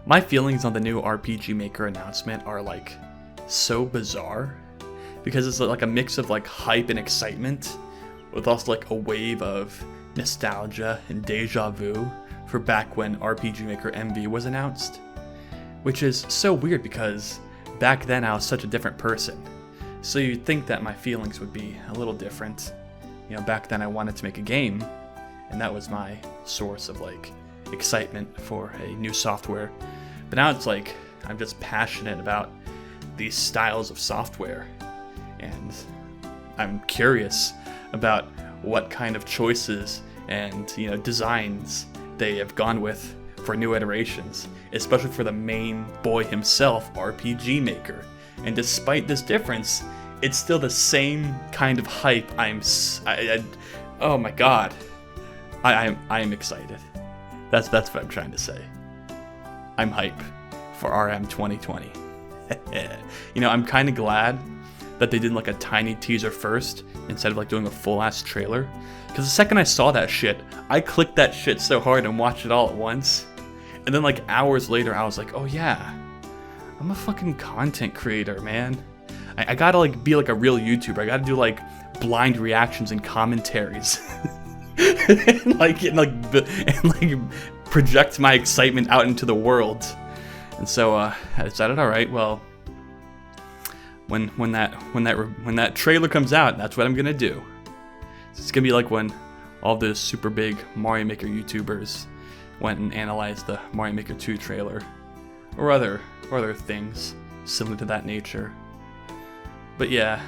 My feelings on the new RPG Maker announcement are like so bizarre because it's like a mix of like hype and excitement with also like a wave of nostalgia and deja vu for back when RPG Maker MV was announced, which is so weird because back then I was such a different person. So you'd think that my feelings would be a little different. You know, back then I wanted to make a game, and that was my source of like excitement for a new software. But now it's like I'm just passionate about these styles of software, and I'm curious about what kind of choices and designs they have gone with for new iterations, especially for the main boy himself, RPG Maker. And despite this difference, it's still the same kind of hype. Oh my god, I am excited. That's what I'm trying to say. I'm hype for RM 2020. I'm kind of glad that they did like a tiny teaser first instead of like doing a full ass trailer. Because the second I saw that shit, I clicked that shit so hard and watched it all at once. And then like hours later, I was like, oh yeah, I'm a fucking content creator, man. I gotta like be like a real YouTuber. I gotta do like blind reactions and commentaries. and project my excitement out into the world. And so I decided, all right, well, when that trailer comes out, that's what I'm gonna do. It's gonna be like when all those super big Mario Maker YouTubers went and analyzed the Mario Maker 2 trailer, or other things similar to that nature. But yeah,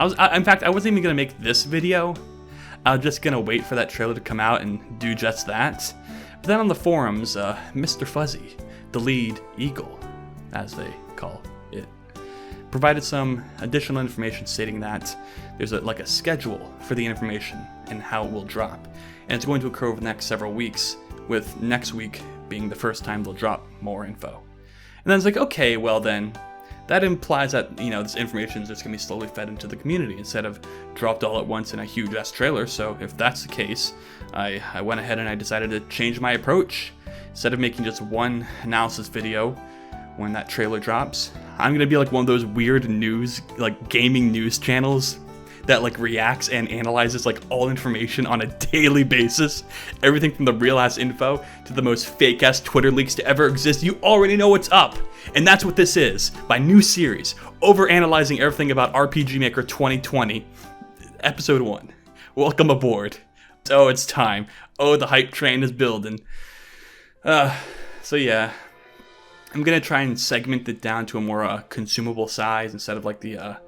in fact, I wasn't even gonna make this video. I was just gonna wait for that trailer to come out and do just that. But then on the forums, Mr. Fuzzy, the lead eagle, as they call it, provided some additional information stating that there's a schedule for the information and how it will drop. And it's going to occur over the next several weeks, with next week being the first time they'll drop more info. And then it's like, okay, well then, that implies that, this information is just going to be slowly fed into the community instead of dropped all at once in a huge-ass trailer. So if that's the case, I went ahead and I decided to change my approach. Instead of making just one analysis video when that trailer drops, I'm going to be like one of those weird news, like gaming news channels that like reacts and analyzes like all information on a daily basis. Everything from the real ass info to the most fake ass Twitter leaks to ever exist. You already know what's up. And that's what this is. My new series, over-analyzing everything about RPG Maker 2020, episode 1. Welcome aboard. Oh, it's time. Oh, the hype train is building. So yeah, I'm gonna try and segment it down to a more consumable size instead of like the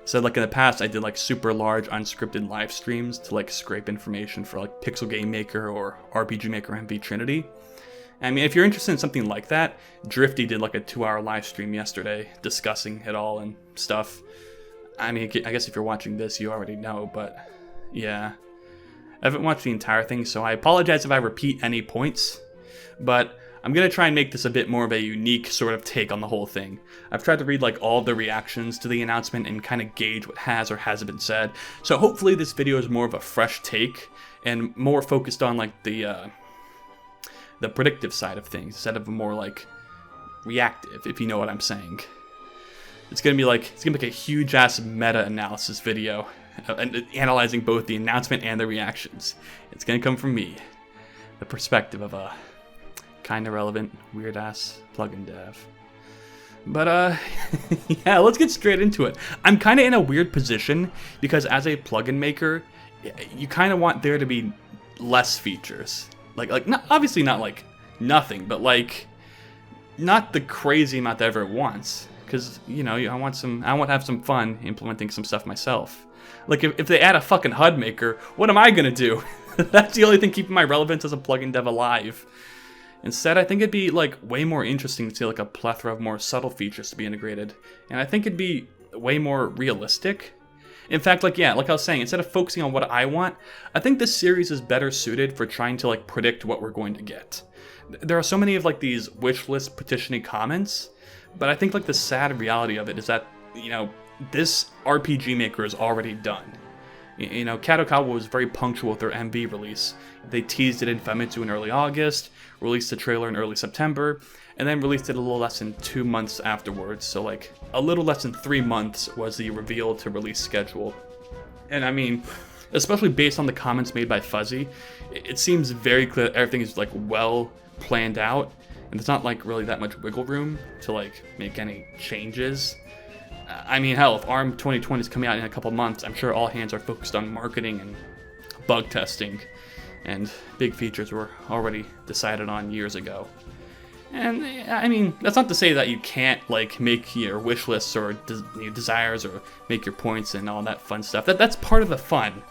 So like in the past, I did like super large unscripted live streams to like scrape information for like Pixel Game Maker or RPG Maker MV Trinity. I mean, if you're interested in something like that, Drifty did like a 2-hour live stream yesterday discussing it all and stuff. I mean, I guess if you're watching this, you already know, but yeah. I haven't watched the entire thing, so I apologize if I repeat any points, but I'm going to try and make this a bit more of a unique sort of take on the whole thing. I've tried to read like all the reactions to the announcement and kind of gauge what has or hasn't been said. So hopefully this video is more of a fresh take and more focused on like the predictive side of things instead of a more like reactive, if you know what I'm saying. It's gonna be like a huge ass meta-analysis video analyzing both the announcement and the reactions. It's gonna come from me, the perspective of a kind of relevant, weird ass plugin dev. But yeah, let's get straight into it. I'm kind of in a weird position because as a plugin maker, you kind of want there to be less features. Like not, obviously not like nothing, but like not the crazy amount that everyone wants. Because I want to have some fun implementing some stuff myself. Like if they add a fucking HUD maker, what am I gonna do? That's the only thing keeping my relevance as a plugin dev alive. Instead, I think it'd be like way more interesting to see like a plethora of more subtle features to be integrated, and I think it'd be way more realistic. In fact, like I was saying, instead of focusing on what I want, I think this series is better suited for trying to like predict what we're going to get. There are so many of like these wish list petitioning comments, but I think like the sad reality of it is that, this RPG Maker is already done. You know, Kadokawa was very punctual with their MV release. They teased it in Famitsu in early August, released the trailer in early September, and then released it a little less than 2 months afterwards. So like a little less than 3 months was the reveal to release schedule. And I mean, especially based on the comments made by Fuzzy, it seems very clear that everything is like well planned out, and there's not like really that much wiggle room to like make any changes. I mean, hell, if ARM 2020 is coming out in a couple months, I'm sure all hands are focused on marketing and bug testing, and big features were already decided on years ago. And I mean, that's not to say that you can't like make your wish lists or your desires or make your points and all that fun stuff. That's part of the fun.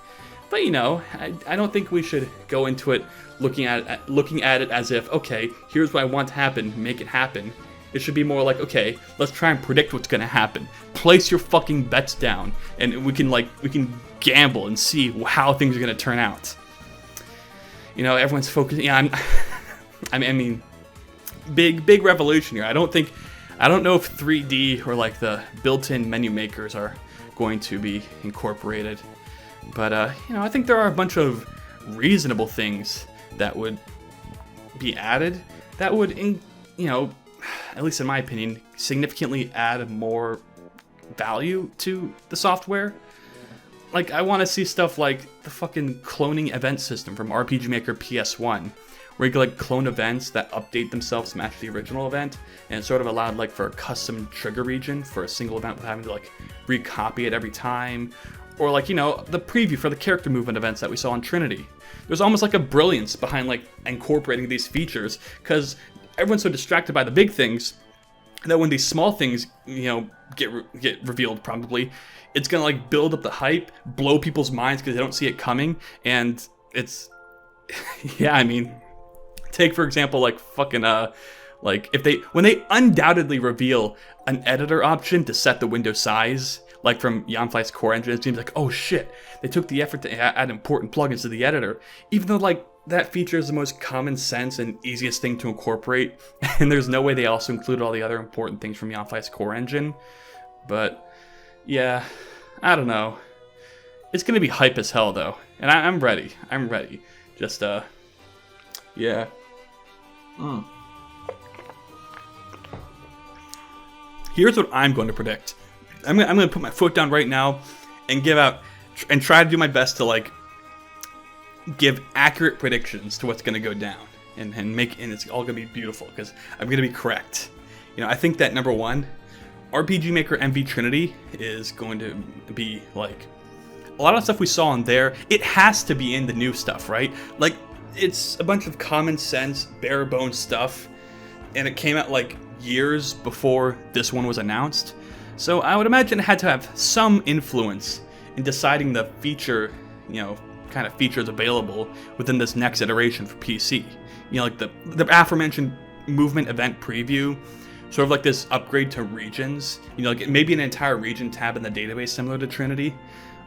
But you know, I don't think we should go into it looking at it as if, okay, here's what I want to happen, make it happen. It should be more like, okay, let's try and predict what's gonna happen. Place your fucking bets down, and we can gamble and see how things are gonna turn out. You know, everyone's focusing. Yeah, I mean, big revolution here. I don't know if 3D or like the built-in menu makers are going to be incorporated, but you know, I think there are a bunch of reasonable things that would be added that would, you know, at least in my opinion, significantly add more value to the software. Like, I want to see stuff like the fucking cloning event system from RPG Maker PS1, where you can like clone events that update themselves to match the original event, and it sort of allowed like for a custom trigger region for a single event without having to like recopy it every time. Or like, you know, the preview for the character movement events that we saw in Trinity. There's almost like a brilliance behind like incorporating these features, because everyone's so distracted by the big things that when these small things, you know, get revealed, probably, it's gonna like build up the hype, blow people's minds because they don't see it coming, and it's, yeah, I mean, take for example like fucking like when they undoubtedly reveal an editor option to set the window size, like from Yanfly's core engine, it seems like, oh shit, they took the effort to add important plugins to the editor, even though like that feature is the most common sense and easiest thing to incorporate, and there's no way they also included all the other important things from Yanfly's core engine. But yeah, I don't know. It's gonna be hype as hell though, and I'm ready. I'm ready. Just yeah. Here's what I'm going to predict. I'm going to put my foot down right now and try to do my best to like give accurate predictions to what's going to go down, and it's all going to be beautiful because I'm going to be correct. You know, I think that number one, RPG Maker MV Trinity is going to be like a lot of stuff we saw in there. It has to be in the new stuff, right? Like, it's a bunch of common sense, bare bones stuff, and it came out like years before this one was announced. So I would imagine it had to have some influence in deciding the feature, you know, kind of features available within this next iteration for PC. You know, like the aforementioned movement event preview, sort of like this upgrade to regions. You know, like maybe an entire region tab in the database similar to Trinity.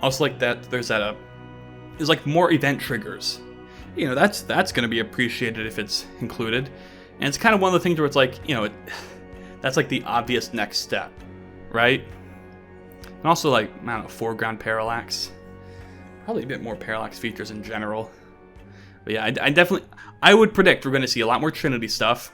Also like that, there's like more event triggers. You know, that's going to be appreciated if it's included. And it's kind of one of the things where it's like, you know, that's like the obvious next step, right? And also like, I don't know, Foreground Parallax. Probably a bit more parallax features in general. But yeah, I would predict we're going to see a lot more Trinity stuff.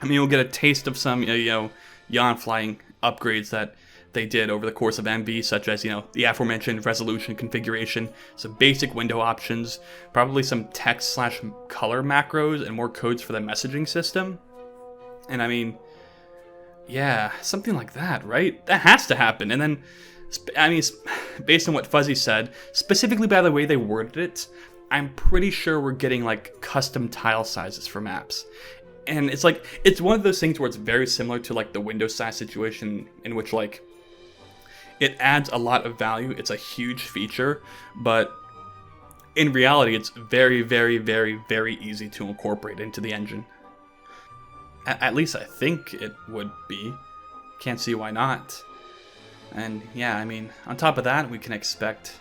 I mean, we'll get a taste of some, you know, Yanfly upgrades that they did over the course of MV, such as, you know, the aforementioned resolution configuration, some basic window options, probably some text/color macros, and more codes for the messaging system. And I mean, yeah, something like that, right? That has to happen. And then, I mean, based on what Fuzzy said, specifically by the way they worded it, I'm pretty sure we're getting like custom tile sizes for maps. And it's like, it's one of those things where it's very similar to like the window size situation, in which like it adds a lot of value. It's a huge feature, but in reality, it's very, very, very, very easy to incorporate into the engine. At least I think it would be. Can't see why not. And yeah, I mean, on top of that, we can expect,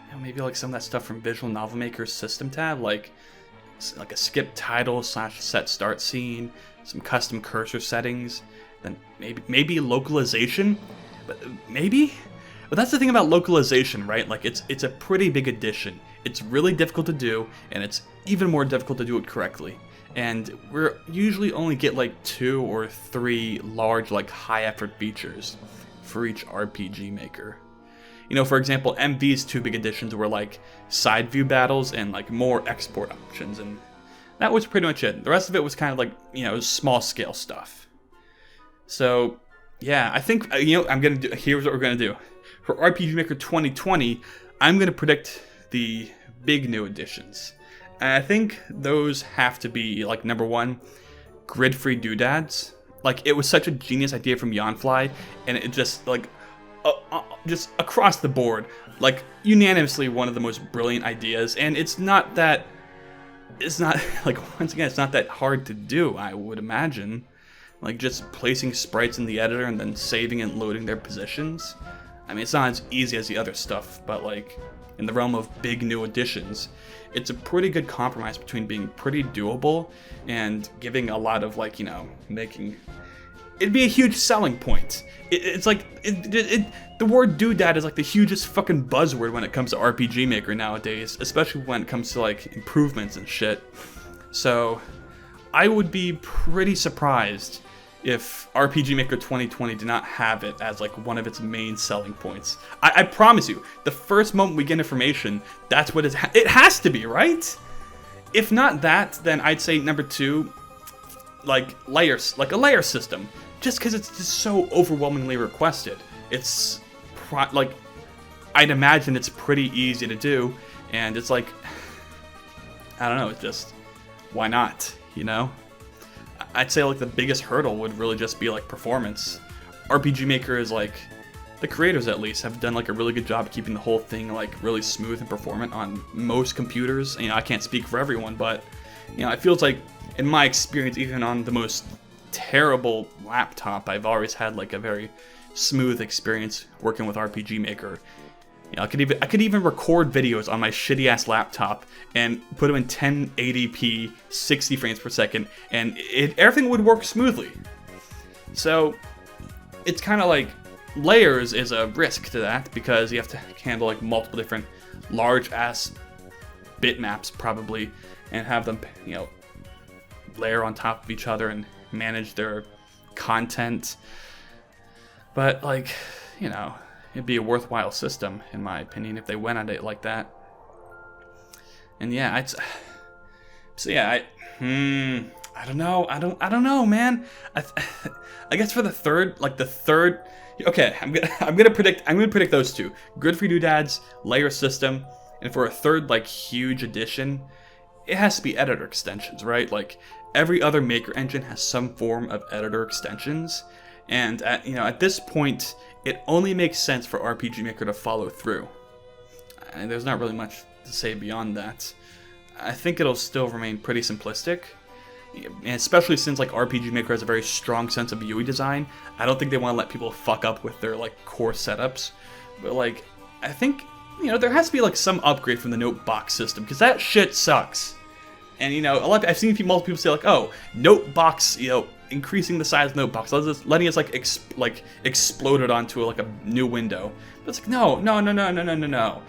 you know, maybe like some of that stuff from Visual Novel Maker's system tab, like a skip title / set start scene, some custom cursor settings, then maybe localization, but maybe? But that's the thing about localization, right? Like, it's a pretty big addition. It's really difficult to do, and it's even more difficult to do it correctly. And we're usually only get like 2 or 3 large, like, high-effort features for each RPG maker. You know, for example, MV's 2 big additions were like side view battles and like more export options, and that was pretty much it. The rest of it was kind of like, you know, small scale stuff. So, yeah, I think, you know, here's what we're gonna do. For RPG Maker 2020, I'm gonna predict the big new additions. And I think those have to be, like, number 1, grid-free doodads. Like, it was such a genius idea from Yonfly, and it just, like, just across the board, like, unanimously one of the most brilliant ideas. And it's not, like, once again, it's not that hard to do, I would imagine. Like, just placing sprites in the editor and then saving and loading their positions. I mean, it's not as easy as the other stuff, but, like, in the realm of big new additions, it's a pretty good compromise between being pretty doable and giving a lot of, like, you know, it'd be a huge selling point. It's like, the word doodad is like the hugest fucking buzzword when it comes to RPG Maker nowadays, especially when it comes to, like, improvements and shit. So, I would be pretty surprised if RPG Maker 2020 did not have it as, like, one of its main selling points. I promise you, the first moment we get information, that's what it has to be, right? If not that, then I'd say number 2, like, layers, like a layer system. Just because it's just so overwhelmingly requested. It's, like, I'd imagine it's pretty easy to do, and it's like, I don't know, it's just, why not, you know? I'd say, like, the biggest hurdle would really just be, like, performance. RPG Maker is, like, the creators at least have done, like, a really good job keeping the whole thing, like, really smooth and performant on most computers. You know, I can't speak for everyone, but, you know, it feels like, in my experience, even on the most terrible laptop, I've always had, like, a very smooth experience working with RPG Maker. You know, I could even record videos on my shitty ass laptop and put them in 1080p, 60 frames per second, and everything would work smoothly. So it's kind of like layers is a risk to that, because you have to handle, like, multiple different large ass bitmaps probably, and have them, you know, layer on top of each other and manage their content. But, like, you know, it'd be a worthwhile system, in my opinion, if they went at it like that. And yeah, I don't know. I don't know, man. I guess for the third, okay, I'm gonna predict those 2: grid-free doodads, layer system, and for a third, like, huge addition, it has to be editor extensions, right? Like, every other Maker engine has some form of editor extensions, and at this point, it only makes sense for RPG Maker to follow through. And there's not really much to say beyond that. I think it'll still remain pretty simplistic, and especially since, like, RPG Maker has a very strong sense of UI design. I don't think they want to let people fuck up with their, like, core setups. But, like, I think, you know, there has to be, like, some upgrade from the notebox system, because that shit sucks. And, you know, I've seen multiple people say, like, oh, notebox, you know, increasing the size of notebox, letting us, like, explode it onto, like, a new window. But it's like, no.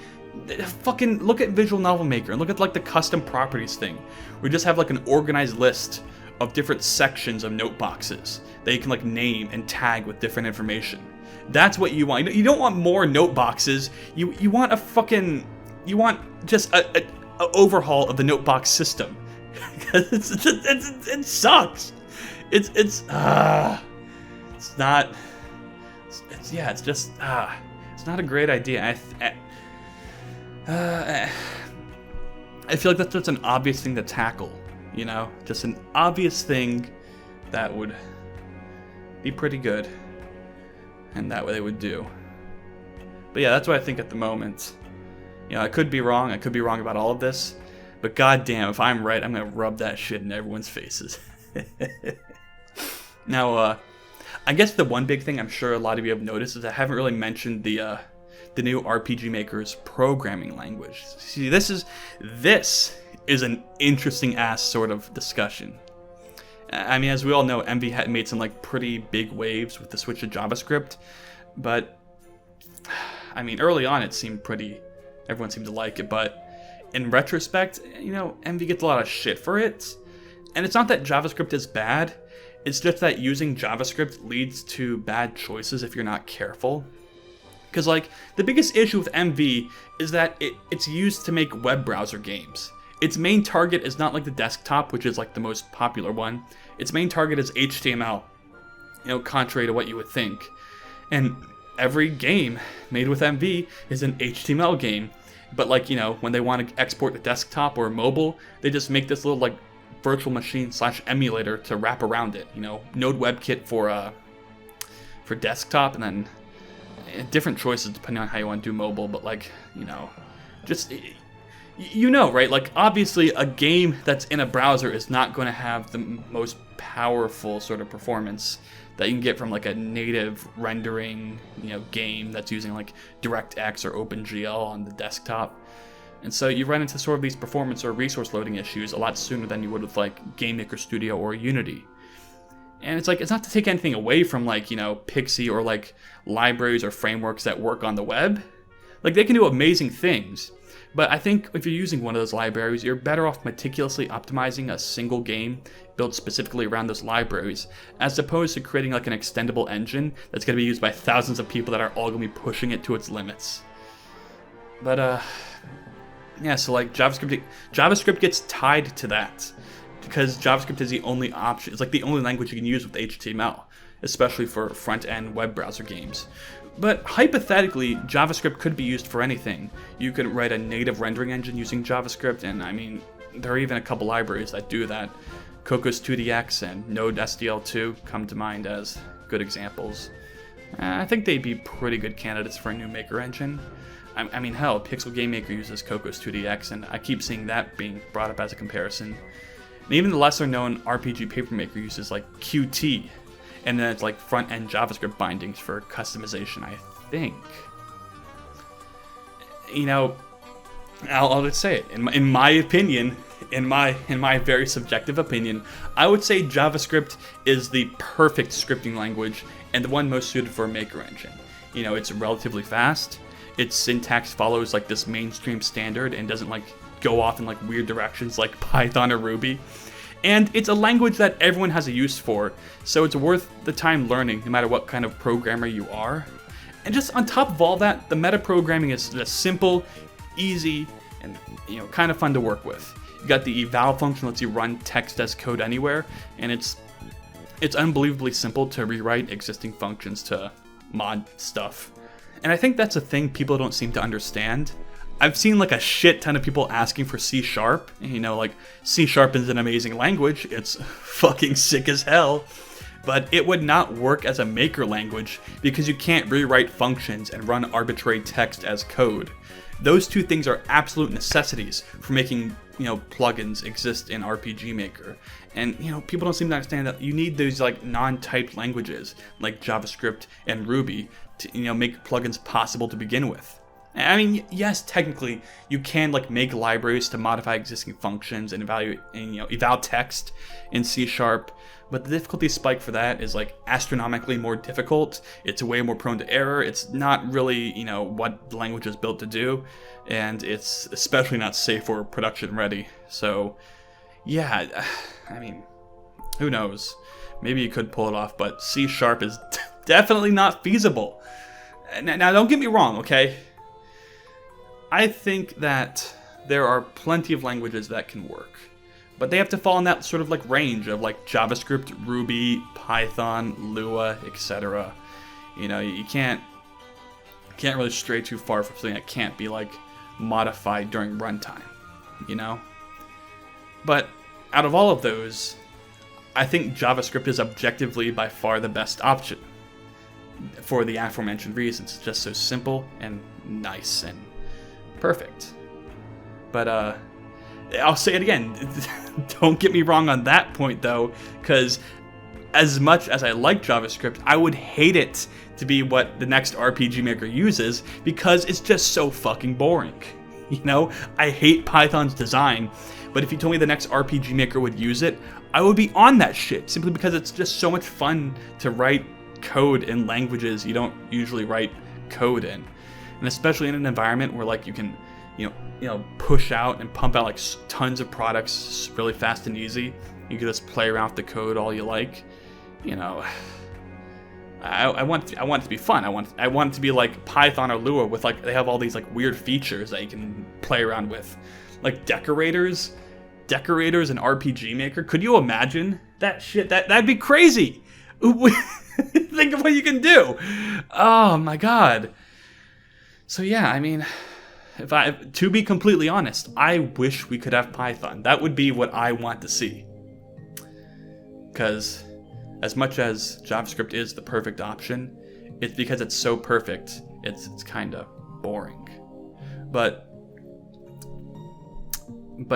Fucking look at Visual Novel Maker and look at, like, the custom properties thing. We just have, like, an organized list of different sections of noteboxes that you can, like, name and tag with different information. That's what you want. You don't want more noteboxes. You want you want just a overhaul of the notebox system. It sucks. It's not a great idea. I feel like that's just an obvious thing to tackle, you know? Just an obvious thing that would be pretty good, and that way they would do. But yeah, that's what I think at the moment. You know, I could be wrong about all of this, but goddamn, if I'm right, I'm gonna rub that shit in everyone's faces. Now, I guess the one big thing I'm sure a lot of you have noticed is I haven't really mentioned the new RPG Maker's programming language. See, this is an interesting ass sort of discussion. I mean, as we all know, MV had made some, like, pretty big waves with the switch to JavaScript, but I mean, early on it seemed pretty, everyone seemed to like it, but in retrospect, you know, MV gets a lot of shit for it. And it's not that JavaScript is bad, it's just that using JavaScript leads to bad choices if you're not careful. Because, like, the biggest issue with MV is that it's used to make web browser games. Its main target is not like the desktop, which is like the most popular one. Its main target is HTML, you know, contrary to what you would think. And every game made with MV is an HTML game. But, like, you know, when they want to export to desktop or mobile, they just make this little, like, virtual machine / emulator to wrap around it. You know, Node WebKit for desktop, and then different choices depending on how you want to do mobile. But, like, you know, just, you know, right? Like, obviously a game that's in a browser is not going to have the most powerful sort of performance that you can get from like a native rendering, you know, game that's using like DirectX or OpenGL on the desktop. And so you run into sort of these performance or resource loading issues a lot sooner than you would with like Game Maker Studio or Unity. And it's like, it's not to take anything away from like, you know, Pixie or like libraries or frameworks that work on the web. Like, they can do amazing things. But I think if you're using one of those libraries, you're better off meticulously optimizing a single game built specifically around those libraries, as opposed to creating like an extendable engine that's going to be used by thousands of people that are all going to be pushing it to its limits. But yeah, so like JavaScript gets tied to that, because JavaScript is the only option. It's like the only language you can use with HTML, especially for front-end web browser games. But hypothetically, JavaScript could be used for anything. You could write a native rendering engine using JavaScript, and I mean, there are even a couple libraries that do that. Cocos 2DX and Node SDL2 come to mind as good examples. I think they'd be pretty good candidates for a new maker engine. I mean, hell, Pixel Game Maker uses Cocos 2DX, and I keep seeing that being brought up as a comparison. And even the lesser-known RPG Paper Maker uses like Qt, and then it's like front-end JavaScript bindings for customization, I think. You know, I'll just say it. In my opinion, in my very subjective opinion, I would say JavaScript is the perfect scripting language and the one most suited for a maker engine. You know, it's relatively fast. Its syntax follows like this mainstream standard and doesn't like go off in like weird directions like Python or Ruby. And it's a language that everyone has a use for, so it's worth the time learning no matter what kind of programmer you are. And just on top of all that, the metaprogramming is just simple, easy, and, you know, kind of fun to work with. You got the eval function lets you run text as code anywhere, and it's unbelievably simple to rewrite existing functions to mod stuff. And I think that's a thing people don't seem to understand. I've seen like a shit ton of people asking for C#, you know, like C# is an amazing language, it's fucking sick as hell, but it would not work as a maker language because you can't rewrite functions and run arbitrary text as code. Those two things are absolute necessities for making, you know, plugins exist in RPG Maker. And, you know, people don't seem to understand that you need those like non-typed languages like JavaScript and Ruby to, you know, make plugins possible to begin with. I mean, yes, technically you can like make libraries to modify existing functions and evaluate and, you know, eval text in C#, but the difficulty spike for that is like astronomically more difficult. It's way more prone to error. It's not really, you know, what the language is built to do, and it's especially not safe or production ready. So yeah, I mean, who knows? Maybe you could pull it off, but C# is definitely not feasible. Now don't get me wrong, okay? I think that there are plenty of languages that can work, but they have to fall in that sort of like range of like JavaScript, Ruby, Python, Lua, etc. You know, you can't really stray too far from something that can't be like modified during runtime, you know? But out of all of those, I think JavaScript is objectively by far the best option for the aforementioned reasons. It's just so simple and nice and perfect. But I'll say it again, don't get me wrong on that point though, because as much as I like JavaScript, I would hate it to be what the next RPG Maker uses because it's just so fucking boring. You know, I hate Python's design, but if you told me the next RPG Maker would use it, I would be on that shit simply because it's just so much fun to write code in languages you don't usually write code in. and especially in an environment where like you can, you know, push out and pump out like tons of products really fast and easy. You can just play around with the code all you like. You know, I want it to be fun. I want it to be like Python or Lua with like they have all these like weird features that you can play around with, like decorators in RPG Maker. Could you imagine that shit? That'd be crazy. Think of what you can do. Oh my god. So yeah, I mean, to be completely honest, I wish we could have Python. That would be what I want to see. Because as much as JavaScript is the perfect option, it's because it's so perfect, it's kind of boring. But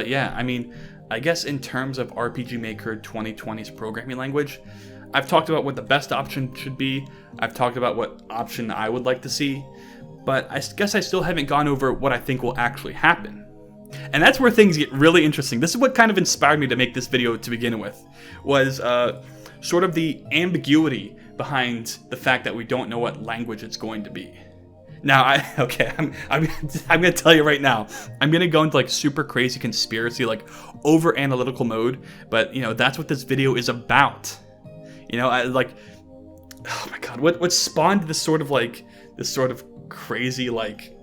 yeah, I mean, I guess in terms of RPG Maker 2020's programming language, I've talked about what the best option should be. I've talked about what option I would like to see. But I guess I still haven't gone over what I think will actually happen. And that's where things get really interesting. This is what kind of inspired me to make this video to begin with, was sort of the ambiguity behind the fact that we don't know what language it's going to be. Now, I'm gonna tell you right now, I'm gonna go into like super crazy conspiracy, like over analytical mode, but you know, that's what this video is about. You know, I like, oh my god, what spawned this sort of crazy like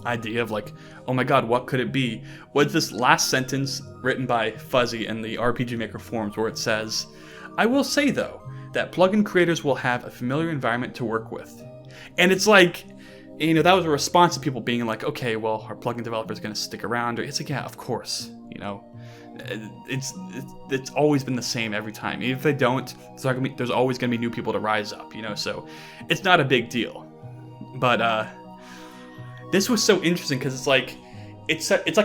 idea of like, oh my god, what could it be? Was this last sentence written by Fuzzy in the RPG Maker forums where it says, I will say though, that plugin creators will have a familiar environment to work with. And it's like, you know, that was a response to people being like, okay, well, our plugin developer is going to stick around. Or it's like, yeah, of course, you know, it's always been the same every time. Even if they don't, there's always going to be new people to rise up, you know, so it's not a big deal. But this was so interesting because it's like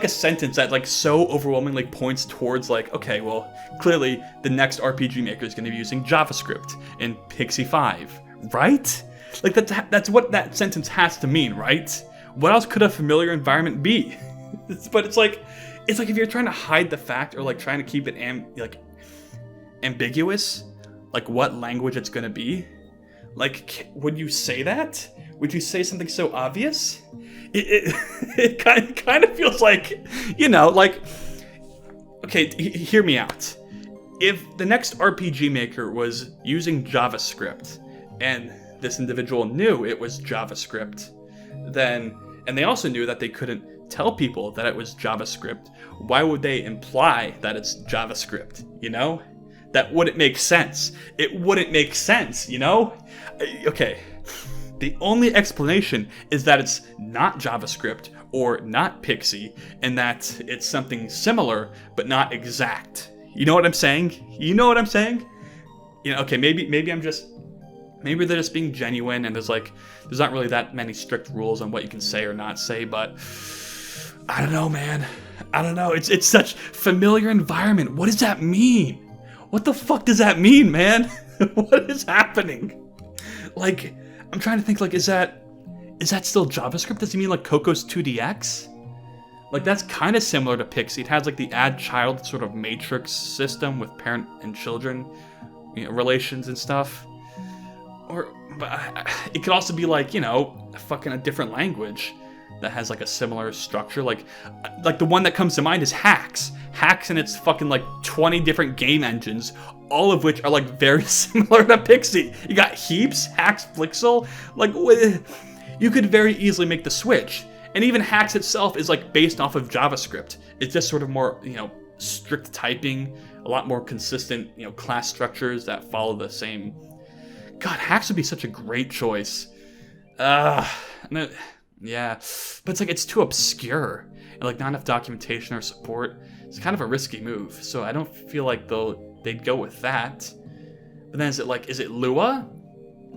a sentence that like so overwhelmingly points towards like, okay, well, clearly the next RPG Maker is going to be using JavaScript in Pixie 5, right? Like that's what that sentence has to mean, right? What else could a familiar environment be? But it's like if you're trying to hide the fact or like trying to keep it ambiguous, like what language it's going to be. Like, would you say that? Would you say something so obvious? It kind of feels like, you know, like, okay, hear me out. If the next RPG Maker was using JavaScript and this individual knew it was JavaScript, then, and they also knew that they couldn't tell people that it was JavaScript, why would they imply that it's JavaScript, you know? That wouldn't make sense. It wouldn't make sense, you know? Okay, the only explanation is that it's not JavaScript or not Pixie, and that it's something similar but not exact. You know what I'm saying? You know what I'm saying? You know, okay, maybe they're just being genuine, and there's not really that many strict rules on what you can say or not say, but I don't know, man. I don't know. It's such familiar environment. What does that mean? What the fuck does that mean, man? What is happening? Like, I'm trying to think, like, is that still JavaScript? Does it mean like Coco's 2DX? Like, that's kind of similar to Pixie. It has like the add child sort of matrix system with parent and children, you know, relations and stuff. Or it could also be like, you know, fucking a different language that has like a similar structure. Like the one that comes to mind is Hacks. Hacks and its fucking like 20 different game engines, all of which are like very similar to Pixie. You got Heaps, Hacks, Flixel. Like, you could very easily make the switch. And even Hacks itself is like based off of JavaScript. It's just sort of more, you know, strict typing, a lot more consistent, you know, class structures that follow the same. God, Hacks would be such a great choice. Yeah, but it's like it's too obscure and like not enough documentation or support. It's kind of a risky move, so I don't feel like they'd go with that. But then is it Lua?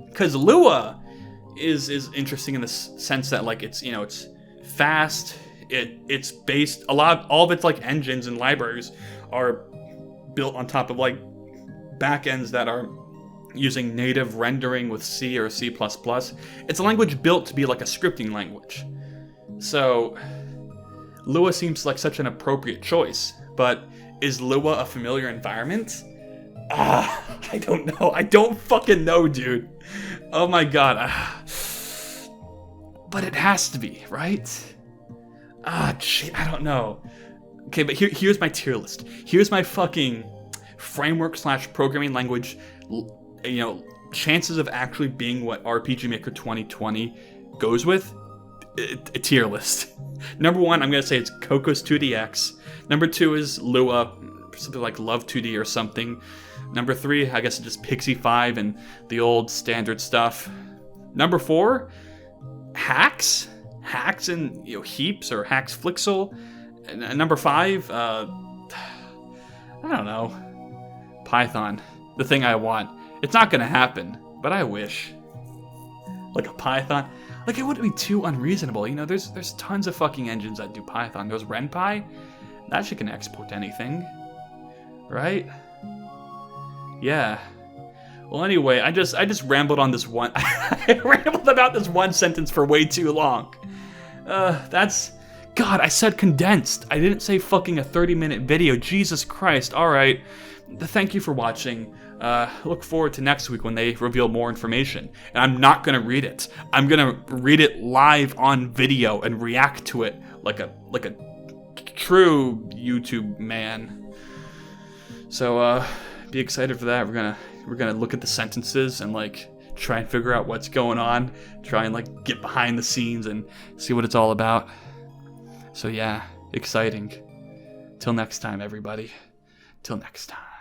Because Lua is interesting in the sense that like it's, you know, it's fast. It's based all of its like engines and libraries are built on top of like backends that are using native rendering with C or C++. It's a language built to be like a scripting language. So Lua seems like such an appropriate choice, but is Lua a familiar environment? I don't know. I don't fucking know, dude. Oh my god. But it has to be, right? Gee, I don't know. Okay, but here's my tier list. Here's my fucking framework/programming language, chances of actually being what RPG Maker 2020 goes with. A tier list. Number 1, I'm going to say it's Cocos 2DX. Number 2 is Lua, something like Love 2D or something. Number 3, I guess it's just Pixie 5 and the old standard stuff. Number 4, Hacks and Heaps or Hacks Flixel. And number 5, I don't know, Python, the thing I want. It's not gonna happen, but I wish. Like a Python, like it wouldn't be too unreasonable. There's tons of fucking engines that do Python. There's RenPy, that shit can export anything, right? Yeah. Well, anyway, I just rambled on this one. I rambled about this one sentence for way too long. God, I said condensed. I didn't say fucking a 30-minute video. Jesus Christ. All right. Thank you for watching. Look forward to next week when they reveal more information. And I'm not going to read it. I'm going to read it live on video and react to it like a true YouTube man. So be excited for that. We're gonna look at the sentences and try and figure out what's going on. Try and get behind the scenes and see what it's all about. So yeah, exciting. Till next time, everybody. Till next time.